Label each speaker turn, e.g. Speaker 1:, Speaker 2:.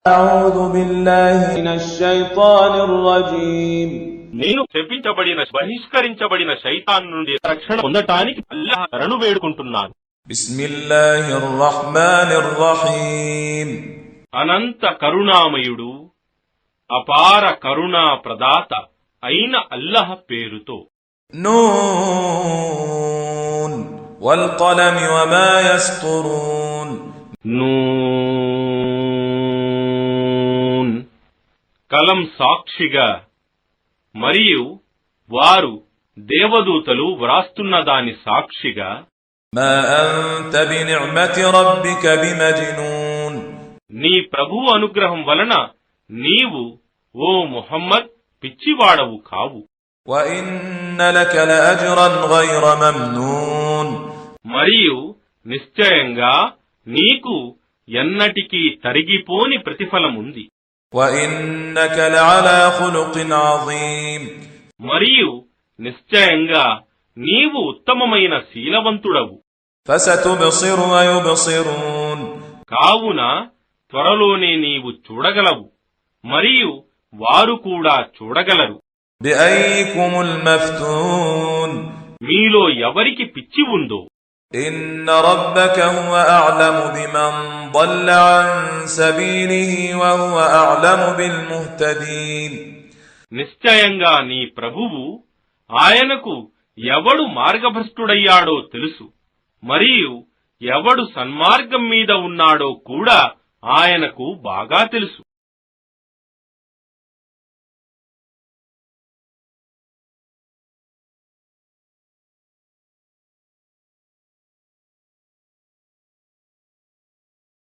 Speaker 1: أعوذ بالله من الشيطان الرجيم
Speaker 2: నేను శపించబడిన బహిష్కరించబడిన శైతాన్ నుండి రక్షణ పొందటానికి అల్లాహ్ శరణు వేడుకుంటున్నాను.
Speaker 1: బిస్మిల్లాహిర్ రహ్మానిర్ రహీం
Speaker 2: అనంత కరుణామయుడు అపార కరుణా ప్రదాత అయిన అల్లాహ్ పేరుతో.
Speaker 1: నూన్ వల్ కలమి వమా యస్తురూన్.
Speaker 2: నూన్ కలం సాక్షిగా మరియు వారు దేవదూతలు వ్రాస్తున్న దాని సాక్షిగా.
Speaker 1: మా అంత బినిఅమతి రబ్బిక బిమజ్నూన్.
Speaker 2: నీ ప్రభువు అనుగ్రహం వలన నీవు ఓ ముహమ్మద్ పిచ్చివాడవు కావు.
Speaker 1: వఇన్న లక లఅజ్రన్ గైర మమ్నూన్.
Speaker 2: మరియు నిశ్చయంగా నీకు ఎన్నటికీ తరిగిపోని ప్రతిఫలముంది.
Speaker 1: وَإِنَّكَ لَعَلَى خُلُقٍ عَظِيمٍ.
Speaker 2: మరియు నిశ్చయంగా నీవు ఉత్తమమైన శీలవంతుడవు.
Speaker 1: فَسَتُبْصِرُ وَيُبْصِرُونَ.
Speaker 2: కావున త్వరలోనే నీవు చూడగలవు మరియు వారు కూడా చూడగలరు.
Speaker 1: بِأَيِّكُمُ الْمَفْتُونُ.
Speaker 2: మీలో ఎవరికి పిచ్చి ఉందో.
Speaker 1: إِنَّ رَبَّكَ هُوَ أَعْلَمُ بِمَنْ ضَلَّ عَنْ سَبِيلِهِ وَهُوَ أَعْلَمُ بِالْمُهْتَدِينَ.
Speaker 2: నిశ్చయంగా నీ ప్రభువు ఆయనకు ఎవడు మార్గభ్రష్టుడయ్యాడో తెలుసు మరియు ఎవడు సన్మార్గం మీద ఉన్నాడో కూడా ఆయనకు బాగా తెలుసు.